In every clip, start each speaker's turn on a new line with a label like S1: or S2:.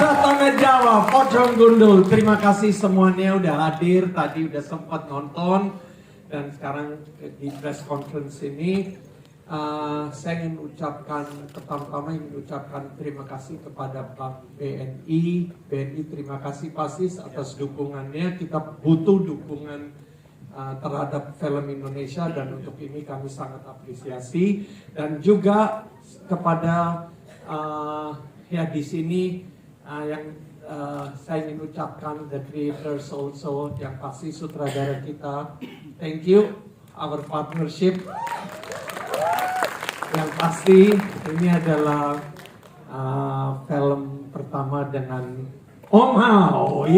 S1: Kisah Tanah Jawa, Pocong Gundul. Terima kasih semuanya udah hadir, tadi udah sempat nonton. Dan sekarang di press conference ini, saya ingin ucapkan, pertama-tama ingin ucapkan terima kasih kepada Bank BNI. BNI terima kasih Pasis atas dukungannya. Kita butuh dukungan terhadap film Indonesia dan untuk ini kami sangat apresiasi. Dan juga kepada ya di sini yang saya ingin ucapkan the creators also, yang pasti sutradara kita, thank you our partnership. Yang pasti ini adalah film pertama dengan Om Hao,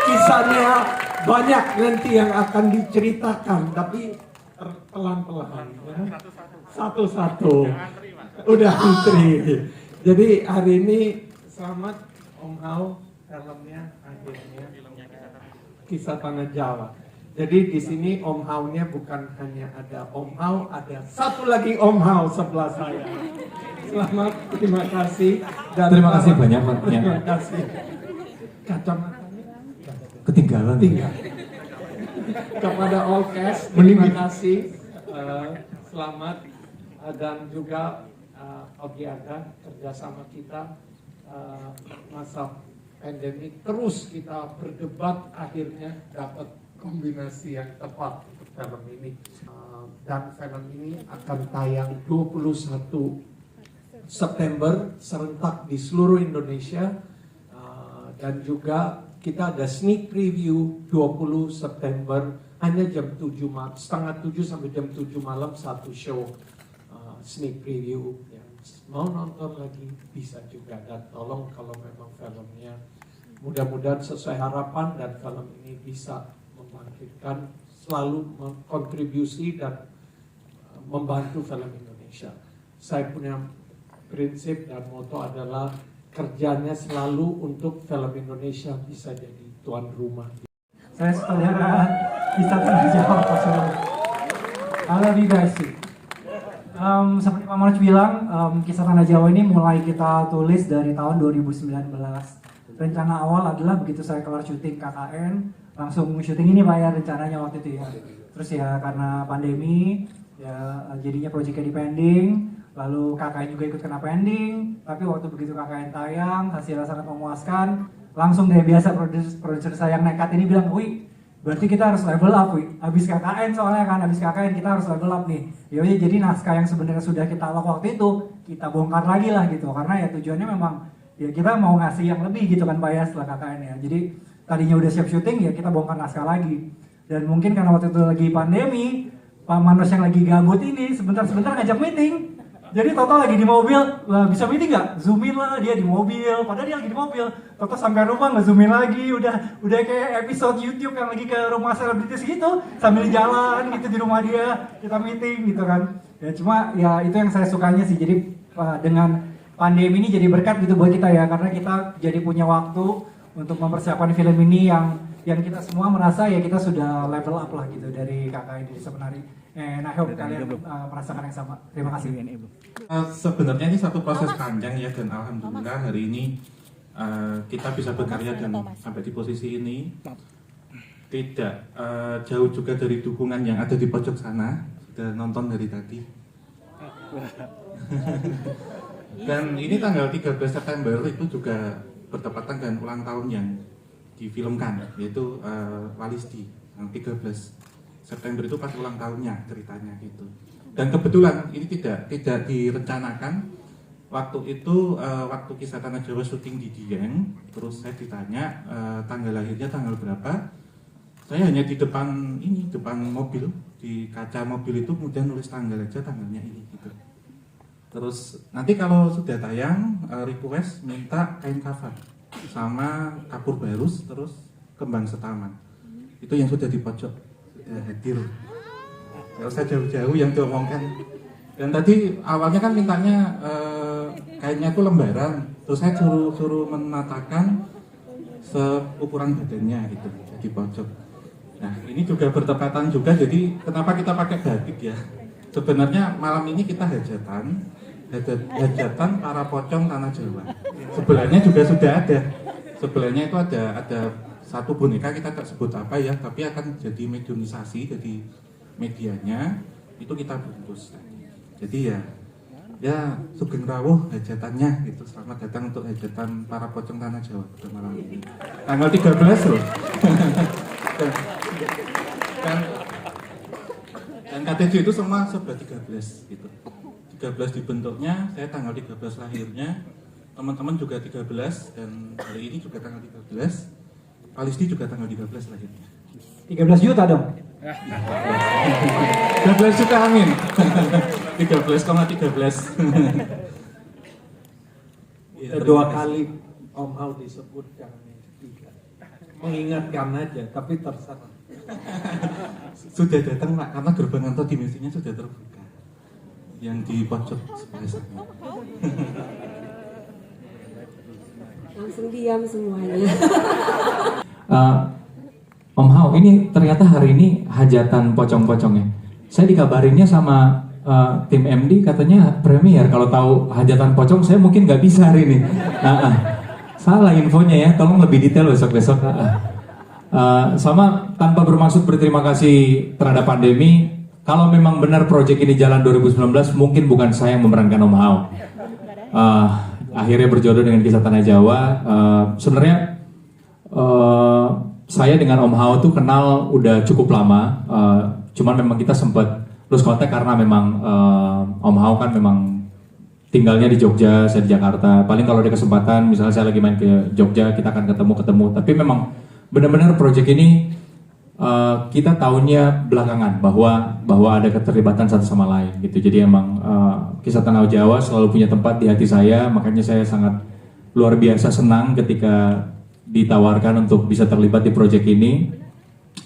S1: kisahnya banyak nanti yang akan diceritakan, tapi pelan-pelan ya. Satu-satu udah antri. Jadi hari ini selamat Om Hao, filmnya akhirnya Kisah Tanah Jawa. Jadi di sini Om Hao-nya bukan hanya ada Om Hao, ada satu lagi Om Hao sebelah saya. Selamat, terima kasih. Dan
S2: terima kasih banyak Pak.
S1: Terima kasih. Kacamatanya
S2: Ketinggalan.
S1: Kepada all cast, terima kasih. Selamat dan juga Ogi Aga, kerjasama kita masa pandemi terus kita berdebat, akhirnya dapat kombinasi yang tepat untuk film ini. Dan film ini akan tayang 21 September serentak di seluruh Indonesia, dan juga kita ada sneak preview 20 September hanya jam 7 malam, setengah 7 sampai jam 7 malam satu show sneak preview. Yang mau nonton lagi bisa juga, dan tolong kalau memang filmnya mudah-mudahan sesuai harapan dan film ini bisa membangkitkan, selalu kontribusi dan membantu film Indonesia. Saya punya prinsip dan moto adalah kerjanya selalu untuk film Indonesia bisa jadi tuan rumah.
S3: Saya sutradara Kisah Tanah Jawa, Halo guys. Seperti Pak Manoj bilang, Kisah Tanah Jawa ini mulai kita tulis dari tahun 2019. Rencana awal adalah begitu saya kelar syuting KKN, langsung syuting ini Pak ya rencananya waktu itu ya. Terus ya karena pandemi, ya jadinya proyeknya di pending, lalu KKN juga ikut kena pending. Tapi waktu begitu KKN tayang, hasilnya sangat memuaskan. Langsung deh biasa produser saya yang nekat ini bilang, wih berarti kita harus level up wih. Habis KKN soalnya kan, habis KKN kita harus level up nih. Yaudah jadi naskah yang sebenarnya sudah kita lock waktu itu, kita bongkar lagi lah gitu. Karena ya tujuannya memang ya kita mau ngasih yang lebih gitu kan Pak ya setelah KKN ya. Jadi tadinya udah siap syuting ya kita bongkar naskah lagi. Dan mungkin karena waktu itu lagi pandemi, Pak Manoj yang lagi gabut ini sebentar-sebentar ngajak meeting. Jadi Toto lagi di mobil, bisa meeting nggak? Zoomin lah dia di mobil, padahal dia lagi di mobil. Toto sampai rumah nge-zoomin lagi, udah kayak episode YouTube yang lagi ke rumah selebritis gitu, sambil jalan gitu di rumah dia, kita meeting gitu kan. Ya cuma ya itu yang saya sukanya sih, jadi dengan pandemi ini jadi berkat gitu buat kita ya, karena kita jadi punya waktu untuk mempersiapkan film ini yang kita semua merasa ya kita sudah level up lah gitu dari KKN di Desa Penari. I hope kalian merasakan yang sama. Terima kasih.
S2: Sebenarnya ini satu proses panjang ya, dan alhamdulillah hari ini kita bisa berkarya dan sampai di posisi ini. Tidak jauh juga dari dukungan yang ada di pojok sana, sudah nonton dari tadi. Dan ini tanggal 13 September itu juga bertepatan dengan ulang tahun yang difilmkan, yaitu Walisti yang 13 September itu pas ulang tahunnya ceritanya gitu. Dan kebetulan ini tidak direncanakan. Waktu itu waktu Kisah Tanah Jawa syuting di Dieng, terus saya ditanya tanggal lahirnya tanggal berapa. Saya hanya di depan mobil, di kaca mobil itu kemudian nulis tanggal aja, tanggalnya ini gitu. Terus nanti kalau sudah tayang request minta kain kafan sama kapur barus, terus kembang setaman. Itu yang sudah di pojok hadir. Kalau saya jauh-jauh yang diomongkan. Dan tadi awalnya kan mintanya kainnya itu lembaran, terus saya suruh menatakan seukuran badannya gitu di pojok. Nah ini juga bertepatan juga, jadi kenapa kita pakai batik ya? Sebenarnya malam ini kita hajatan para pocong Tanah Jawa. sebelahnya juga sudah ada. Sebelahnya itu ada satu boneka, kita tak sebut apa ya, tapi akan jadi mediumisasi, jadi medianya itu kita bungkus. Jadi ya sugeng rawuh hajatannya gitu. Selamat datang untuk hajatan para pocong tanah Jawa pada malam ini. Tanggal 13 loh. Dan KTJ itu semua sudah 13 gitu. 13 dibentuknya, saya tanggal 13 lahirnya, teman-teman juga 13, dan hari ini juga tanggal 13, Palisdi juga tanggal 13 lahirnya.
S3: 13 juta dong?
S2: 13 juta, amin. 13,13.
S1: Dua kali Om Hao disebutkan yang ketiga. Mengingatkan aja, tapi terserah.
S2: Sudah datang Pak, karena gerbang antar dimensinya sudah terbuka. Yang di pojok sebelah sana.
S4: Langsung diam semuanya.
S5: Om Hao, ini ternyata hari ini hajatan pocong-pocongnya. Saya dikabarinnya sama tim MD katanya premier. Kalau tahu hajatan pocong, saya mungkin nggak bisa hari ini. Salah infonya ya, tolong lebih detail besok-besok. Sama tanpa bermaksud berterima kasih terhadap pandemi, kalau memang benar proyek ini jalan 2019, mungkin bukan saya yang memerankan Om Hao. Akhirnya berjodoh dengan Kisah Tanah Jawa. Sebenarnya saya dengan Om Hao tuh kenal udah cukup lama. Cuman memang kita sempat lose kontak karena memang Om Hao kan memang tinggalnya di Jogja, saya di Jakarta. Paling kalau ada kesempatan, misalnya saya lagi main ke Jogja, kita akan ketemu. Tapi memang benar-benar proyek ini kita tahunya belakangan bahwa ada keterlibatan satu sama lain gitu. Jadi emang Kisah Tanah Jawa selalu punya tempat di hati saya, makanya saya sangat luar biasa senang ketika ditawarkan untuk bisa terlibat di proyek ini.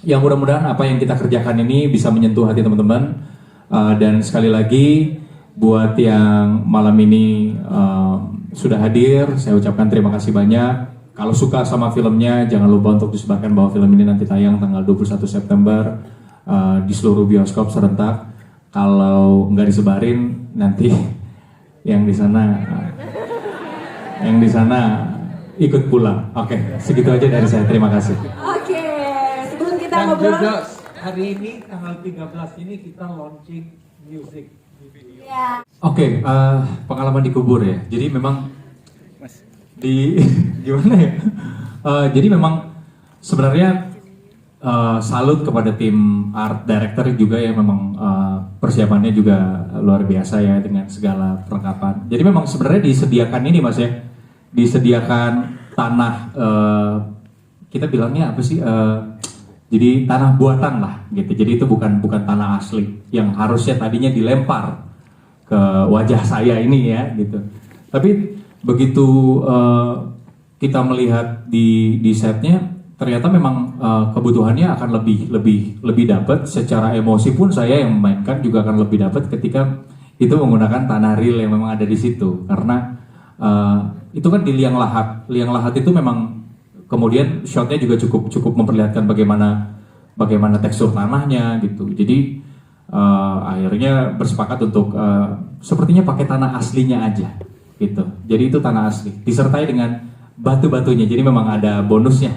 S5: Yang mudah-mudahan apa yang kita kerjakan ini bisa menyentuh hati teman-teman. Dan sekali lagi buat yang malam ini sudah hadir, saya ucapkan terima kasih banyak. Kalau suka sama filmnya, jangan lupa untuk disebarkan bahwa film ini nanti tayang tanggal 21 September di seluruh bioskop serentak. Kalau nggak disebarin, nanti yang di sana ikut pulang. Oke, segitu aja dari saya. Terima kasih.
S4: Oke, sebelum kita
S1: Dan
S4: ngobrol.
S1: juga hari ini tanggal 13 ini kita launching music video.
S4: Ya.
S5: Oke, pengalaman di kubur ya. Jadi memang gimana ya? Jadi memang sebenarnya salut kepada tim art director juga yang memang persiapannya juga luar biasa ya dengan segala perlengkapan. Jadi memang sebenarnya disediakan ini Mas ya, disediakan tanah kita bilangnya apa sih? Jadi tanah buatan lah gitu. Jadi itu bukan tanah asli yang harusnya tadinya dilempar ke wajah saya ini ya gitu. Tapi begitu kita melihat di setnya, ternyata memang kebutuhannya akan lebih dapat. Secara emosi pun saya yang memainkan juga akan lebih dapat ketika itu menggunakan tanah real yang memang ada di situ. Karena itu kan di liang lahat. Liang lahat itu memang kemudian shotnya juga cukup memperlihatkan bagaimana tekstur tanahnya gitu. Jadi akhirnya bersepakat untuk sepertinya pakai tanah aslinya aja gitu. Jadi itu tanah asli disertai dengan batu-batunya. Jadi memang ada bonusnya.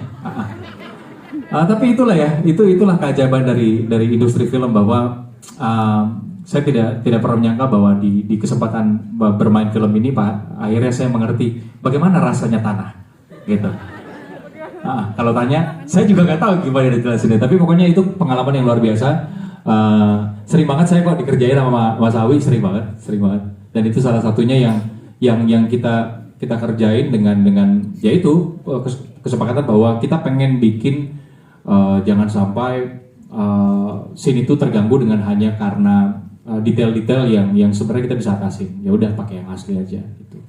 S5: Tapi itulah ya, itulah keajaiban dari industri film bahwa saya tidak pernah menyangka bahwa di kesempatan bermain film ini Pak, akhirnya saya mengerti bagaimana rasanya tanah gitu. Kalau tanya, saya juga nggak tahu gimana dijelasinnya. Tapi pokoknya itu pengalaman yang luar biasa. Sering banget saya kok dikerjain sama Mas Awi, sering banget. Dan itu salah satunya yang kita kerjain dengan yaitu kesepakatan bahwa kita pengen bikin jangan sampai scene itu terganggu dengan hanya karena detail-detail yang sebenarnya kita bisa atasi. Ya udah pakai yang asli aja gitu.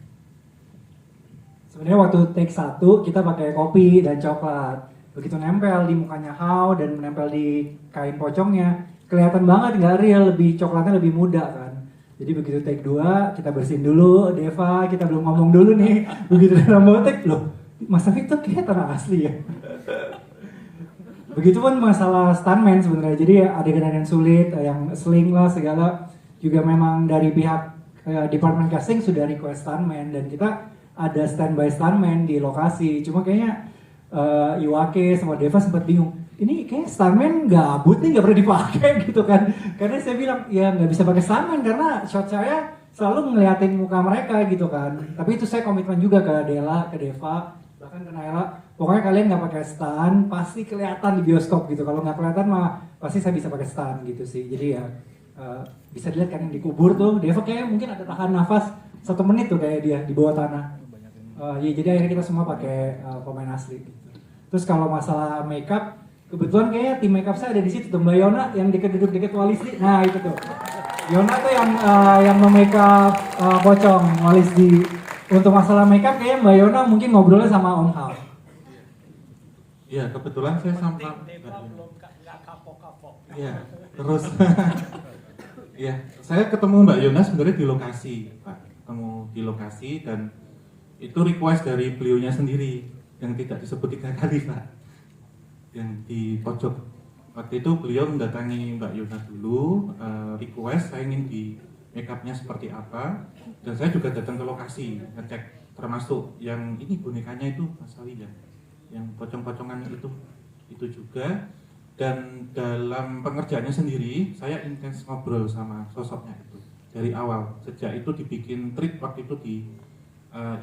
S3: Sebenarnya waktu take 1 kita pakai kopi dan coklat. Begitu nempel di mukanya Hao dan menempel di kain pocongnya, kelihatan banget nggak real, coklatnya lebih muda kan. Jadi begitu take 2, kita bersihin dulu, Deva, kita belum ngomong dulu nih. Begitu dalam take, loh, Mas Afik tuh kayak tanah asli ya. Begitupun masalah stuntman sebenarnya. Jadi adegan-adegan sulit, yang sling lah segala, juga memang dari pihak departemen casting sudah request stuntman. Dan kita ada standby stuntman di lokasi. Cuma kayaknya Iwake sama Deva sempat bingung. Ini kayak stuntman gabut nih, nggak pernah dipakai gitu kan. Karena saya bilang ya nggak bisa pakai stuntman karena shot saya selalu ngeliatin muka mereka gitu kan. Tapi itu saya komitmen juga ke Dela, ke Deva, bahkan ke Naila. Pokoknya kalian nggak pakai stunt, pasti kelihatan di bioskop gitu. Kalau nggak kelihatan mah pasti saya bisa pakai stunt gitu sih. Jadi ya bisa dilihat kan yang dikubur tuh. Deva kayak mungkin ada tahan nafas 1 menit tuh kayak dia di bawah tanah. Ya jadi akhirnya kita semua pakai pemain asli. Gitu. Terus kalau masalah makeup, kebetulan kayaknya tim makeup saya ada di situ tuh, Mbak Yona yang duduk deket Walisdi. Nah itu tuh, Yona tuh yang memakeup Pocong Walisdi. Untuk masalah makeup kayaknya Mbak Yona mungkin ngobrolnya sama Om Hal.
S2: Iya, kebetulan saya sampai. Iya, terus. Iya, saya ketemu Mbak Yona sebenarnya di lokasi, Pak. Ketemu di lokasi dan itu request dari beliaunya sendiri yang tidak disebut 3 kali, Pak. Yang di pojok. Waktu itu beliau mendatangi Mbak Yona dulu, request saya ingin di makeupnya seperti apa, dan saya juga datang ke lokasi ngecek, termasuk yang ini bonekanya itu Mas Ali ya, yang pocong-pocongan itu juga. Dan dalam pengerjaannya sendiri saya intens ngobrol sama sosoknya itu dari awal, sejak itu dibikin tweet waktu itu di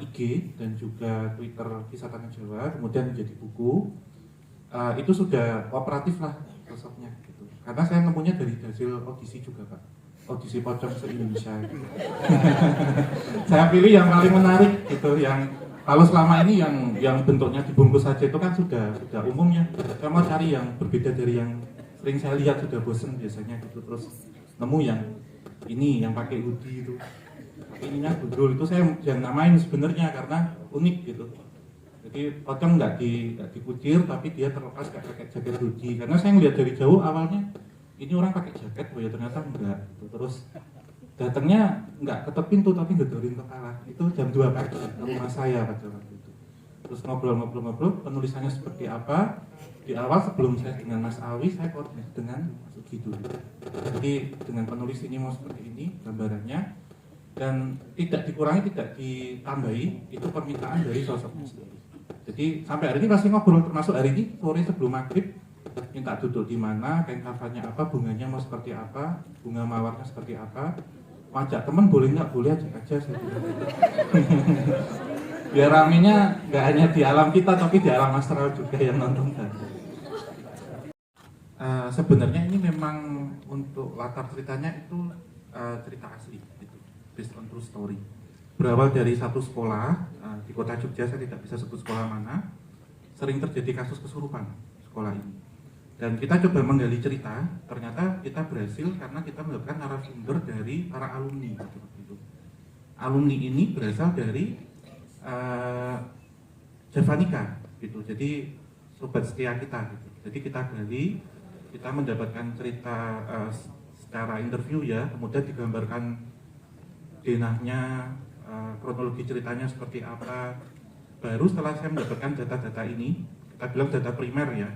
S2: IG dan juga Twitter Kisah Tanah Jawa, kemudian menjadi buku. Itu sudah kooperatif lah sosoknya gitu. Karena saya nemunya dari hasil audisi juga, Pak, audisi pocong se-Indonesia gitu. Saya pilih yang paling menarik gitu, yang kalau selama ini yang bentuknya dibungkus saja itu kan sudah umum ya. Saya mau cari yang berbeda dari yang sering saya lihat, sudah bosen biasanya gitu. Terus nemu yang ini yang pakai hoodie itu, ininya gundul itu saya yang namain sebenarnya karena unik gitu. Jadi pocong nggak dikucir tapi dia terlepas kayak pakai jaket hoodie. Karena saya ngeliat dari jauh awalnya ini orang pakai jaket, oh ya ternyata enggak. Gitu. Terus datangnya nggak ketok pintu tapi ngedorin kepala. Itu jam 2 pagi ke rumah saya pada waktu itu. Terus ngobrol, penulisannya seperti apa. Di awal sebelum saya dengan Mas Awi, saya koordinasi dengan Mas Ugi dulu. Jadi dengan penulis ini mau seperti ini gambarannya, dan tidak dikurangi, tidak ditambahi, itu permintaan dari sosoknya sendiri. Jadi sampai hari ini masih ngobrol, termasuk hari ini sore sebelum maghrib minta duduk di mana, kain kafannya apa, bunganya mau seperti apa, bunga mawarnya seperti apa. Ajak temen boleh nggak? Boleh aja saya bilang. Biar ramenya nggak hanya di alam kita tapi di alam astral juga yang nonton kan. Sebenarnya ini memang untuk latar ceritanya itu cerita asli gitu, based on true story. Berawal dari satu sekolah di kota Jogja, saya tidak bisa sebut sekolah mana, sering terjadi kasus kesurupan sekolah ini. Dan kita coba menggali cerita, ternyata kita berhasil karena kita mendapatkan narasumber dari para alumni gitu. Alumni ini berasal dari Javanika gitu. Jadi sobat setia kita gitu. Jadi kita gali, kita mendapatkan cerita secara interview ya, kemudian digambarkan denahnya, kronologi ceritanya seperti apa. Baru setelah saya mendapatkan data-data ini, kita bilang data primer ya,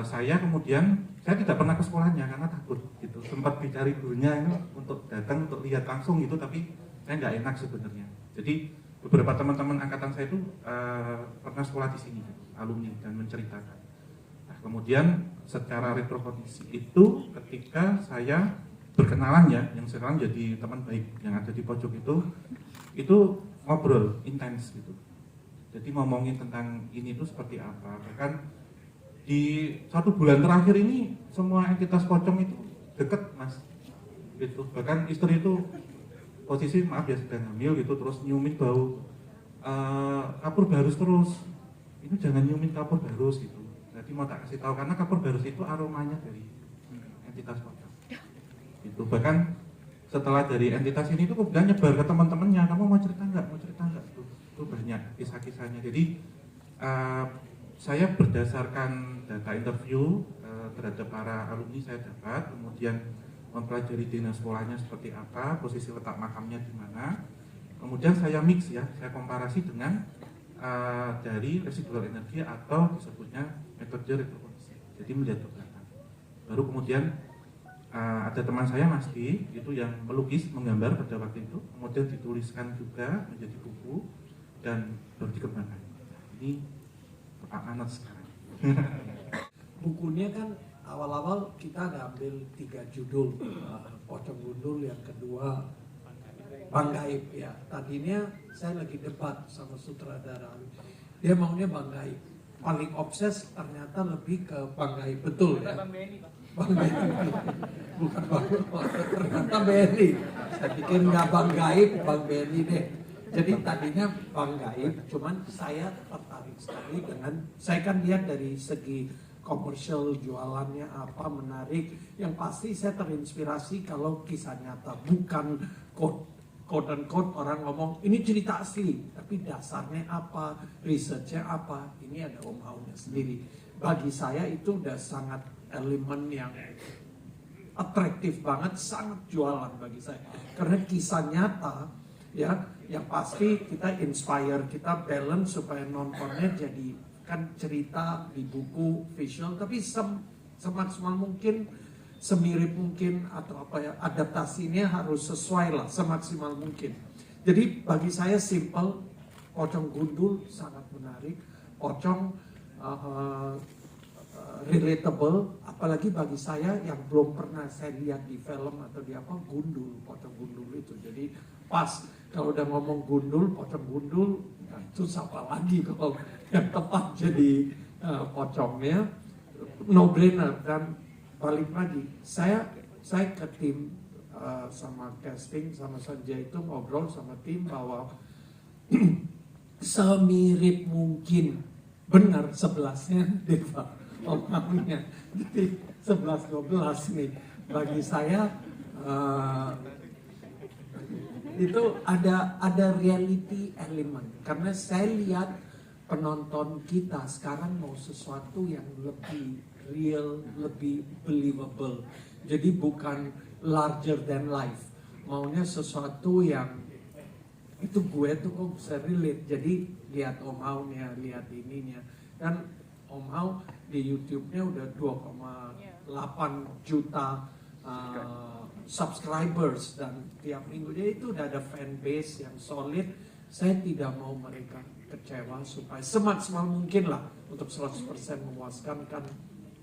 S2: saya tidak pernah ke sekolahnya karena takut gitu. Sempat dicari gurunya untuk datang untuk lihat langsung gitu, tapi saya nggak enak sebenarnya. Jadi beberapa teman-teman angkatan saya itu pernah sekolah di sini, alumni, dan menceritakan. Nah, kemudian secara retrokondisi itu ketika saya berkenalan ya, yang sekarang jadi teman baik yang ada di pojok itu ngobrol intens gitu. Jadi ngomongin tentang ini itu seperti apa. Bahkan di 1 bulan terakhir ini semua entitas pocong itu deket Mas gitu. Bahkan istri itu posisi maaf ya sedang hamil gitu, terus nyiumin bau kapur barus terus. Ini jangan nyiumin kapur barus gitu. Jadi mau tak kasih tahu karena kapur barus itu aromanya dari entitas pocong itu. Bahkan setelah dari entitas ini itu kemudian nyebar ke teman-temannya, kamu mau cerita nggak itu banyak kisah-kisahnya. Jadi saya berdasarkan data interview terhadap para alumni saya dapat, kemudian mempelajari dinas sekolahnya seperti apa, posisi letak makamnya di mana, kemudian saya mix ya, saya komparasi dengan dari residual energi atau disebutnya metode retrokondisi. Jadi melihat ke belakang. Baru kemudian ada teman saya Mas Di, itu yang melukis, menggambar pada waktu itu, kemudian dituliskan juga menjadi buku. dan baru dikembangkan. Ini Pak Anot sekarang.
S1: Bukunya kan awal-awal kita ada ambil 3 judul, Pocong Gundul, yang kedua Bang Gaib ya. Tadinya saya lagi debat sama sutradara, dia maunya Bang Gaib, paling obses ternyata lebih ke Bang Gaib, betul ya? Bang Benny, bukan Bang, ternyata Benny. Saya pikir nggak Bang Gaib, Bang Benny deh. Jadi tadinya Bang Gaib, cuman saya tertarik sekali dengan, saya kan lihat dari segi komersial, jualannya apa, menarik. Yang pasti saya terinspirasi kalau kisah nyata, bukan quote and quote orang ngomong ini cerita asli, tapi dasarnya apa, researchnya apa, ini ada Om Aunya sendiri. Bagi saya itu udah sangat elemen yang atraktif banget, sangat jualan bagi saya. Karena kisah nyata, ya, yang pasti kita inspire, kita balance supaya nontonnya jadi kan cerita di buku visual, tapi semaksimal mungkin, semirip mungkin, atau apa ya, adaptasinya harus sesuai lah, semaksimal mungkin. Jadi bagi saya simple, Pocong Gundul sangat menarik, Pocong relatable, apalagi bagi saya yang belum pernah saya lihat di film atau di apa, Gundul, Pocong Gundul itu. Jadi pas kalau udah ngomong Gundul, Pocong Gundul, nah itu siapa lagi kalau yang tepat jadi pocongnya, no brainer. Dan balik lagi, saya ke tim sama casting sama Sanjay itu ngobrol sama tim bahwa semirip mungkin, benar 11-nya Deva omongnya, jadi 11-12 nih bagi saya. Itu ada reality element, karena saya lihat penonton kita sekarang mau sesuatu yang lebih real, lebih believable. Jadi bukan larger than life, maunya sesuatu yang itu gue tuh kok bisa relate. Jadi lihat Om Aunya, lihat ininya, dan Om Au di YouTube-nya udah 2,8 juta subscribers, dan tiap minggu jadi itu udah ada fan base yang solid. Saya tidak mau mereka kecewa, supaya semaksimal mungkin lah untuk 100% memuaskan, kan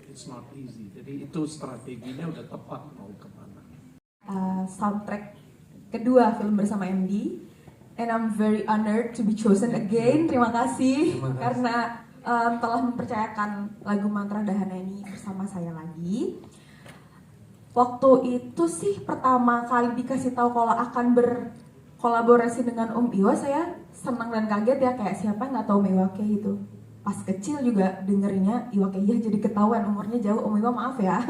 S1: it's not easy. Jadi itu strateginya udah tepat mau kemana.
S6: Soundtrack kedua film bersama MD, and I'm very honored to be chosen again. Terima kasih. Karena telah mempercayakan lagu Mantra Dahana ini bersama saya lagi. Waktu itu sih pertama kali dikasih tahu kalau akan berkolaborasi dengan Om Iwa, saya senang dan kaget ya, kayak siapa nggak tahu Om Iwake itu. Pas kecil juga dengerinnya Iwake, ya jadi ketahuan umurnya jauh Om Iwa, maaf ya.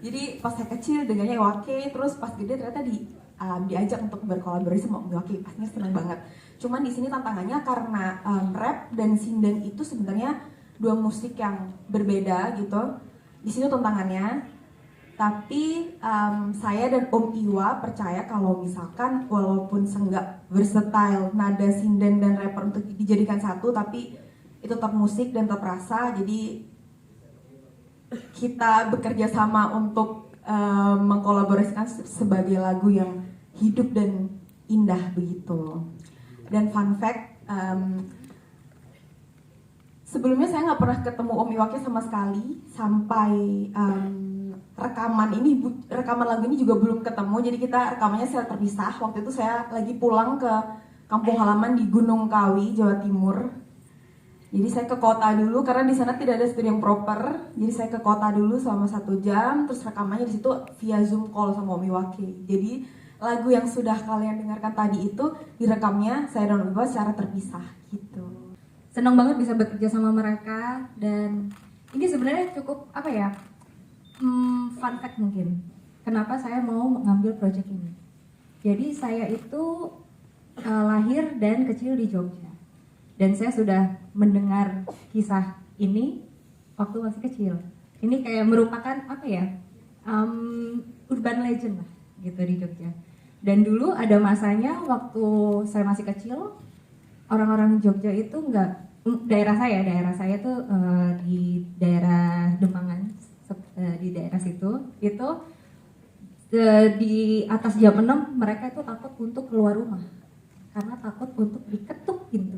S6: Jadi pas saya kecil dengarnya Iwake, terus pas gede ternyata diajak untuk berkolaborasi sama Om Iwake, pastinya senang banget. Cuman di sini tantangannya karena rap dan sinden itu sebenarnya dua musik yang berbeda gitu. Di sini tantangannya. Tapi saya dan Om Iwa percaya kalau misalkan walaupun seenggak versatile nada sinden dan rapper untuk dijadikan satu, tapi itu tetap musik dan tetap rasa. Jadi kita bekerja sama untuk mengkolaborasikan sebagai lagu yang hidup dan indah begitu. Dan fun fact, sebelumnya saya nggak pernah ketemu Om Iwake sama sekali sampai rekaman lagu ini juga belum ketemu. Jadi kita rekamannya secara terpisah. Waktu itu saya lagi pulang ke kampung halaman di Gunung Kawi, Jawa Timur. Jadi saya ke kota dulu karena di sana tidak ada studio yang proper. Jadi saya ke kota dulu selama 1 jam, terus rekamannya di situ via Zoom call sama Om Iwake. Jadi lagu yang sudah kalian dengarkan tadi itu direkamnya saya dan Om Iwa secara terpisah gitu.
S7: Senang banget bisa bekerja sama mereka, dan ini sebenarnya cukup apa ya? Fun fact mungkin, kenapa saya mau mengambil proyek ini. Jadi saya itu lahir dan kecil di Jogja, dan saya sudah mendengar kisah ini waktu masih kecil. Ini kayak merupakan apa ya, urban legend lah gitu di Jogja. Dan dulu ada masanya waktu saya masih kecil, orang-orang Jogja itu daerah saya tuh di daerah Demangan, di daerah situ itu di atas jam 6 mereka itu takut untuk keluar rumah karena takut untuk diketuk pintu.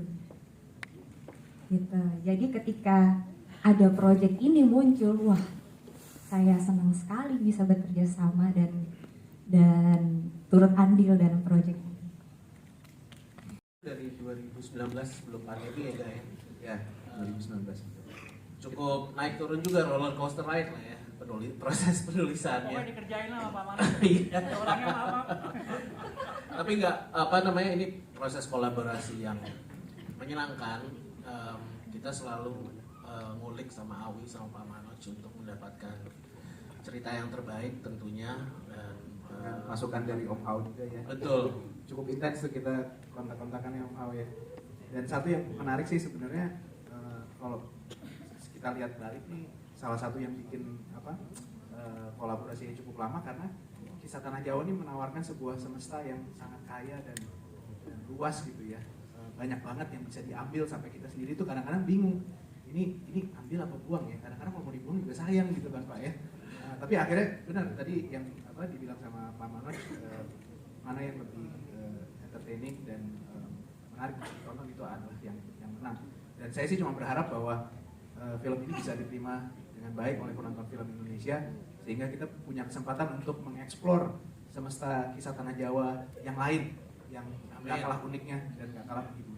S7: Jadi ketika ada proyek ini muncul, wah saya senang sekali bisa bekerja sama dan turut andil dalam proyek ini.
S8: Dari 2019 sebelum pandemi ya,
S9: Ya, 2019.
S8: cukup naik turun juga, roller coaster ride lah ya, proses penulisannya.
S3: Pokoknya dikerjain lah Pak Mana.
S8: Iya.
S3: Orangnya apa?
S8: Tapi nggak ini proses kolaborasi yang menyenangkan. Kita selalu ngulik sama Awi sama Pak Manoj untuk mendapatkan cerita yang terbaik tentunya, dan
S9: Masukan dari Om Au juga ya.
S8: betul.
S9: Cukup intens tuh kita kontak-kontakannya Om Au ya. Dan satu yang menarik sih sebenarnya kalau kita lihat balik nih, salah satu yang bikin kolaborasi ini cukup lama karena Kisah Tanah Jawa ini menawarkan sebuah semesta yang sangat kaya dan luas gitu ya. Banyak banget yang bisa diambil sampai kita sendiri tuh kadang-kadang bingung. Ini ambil apa buang ya? Kadang-kadang kalau mau dibuang juga sayang gitu kan Pak ya. Tapi akhirnya benar tadi yang dibilang sama Pak Manoj, mana yang lebih entertaining dan menarik ditonton itu adalah yang menang. Dan saya sih cuma berharap bahwa film ini bisa diterima dengan baik oleh penonton film Indonesia, sehingga kita punya kesempatan untuk mengeksplor semesta Kisah Tanah Jawa yang lain, yang nggak kalah uniknya dan nggak kalah menghibur.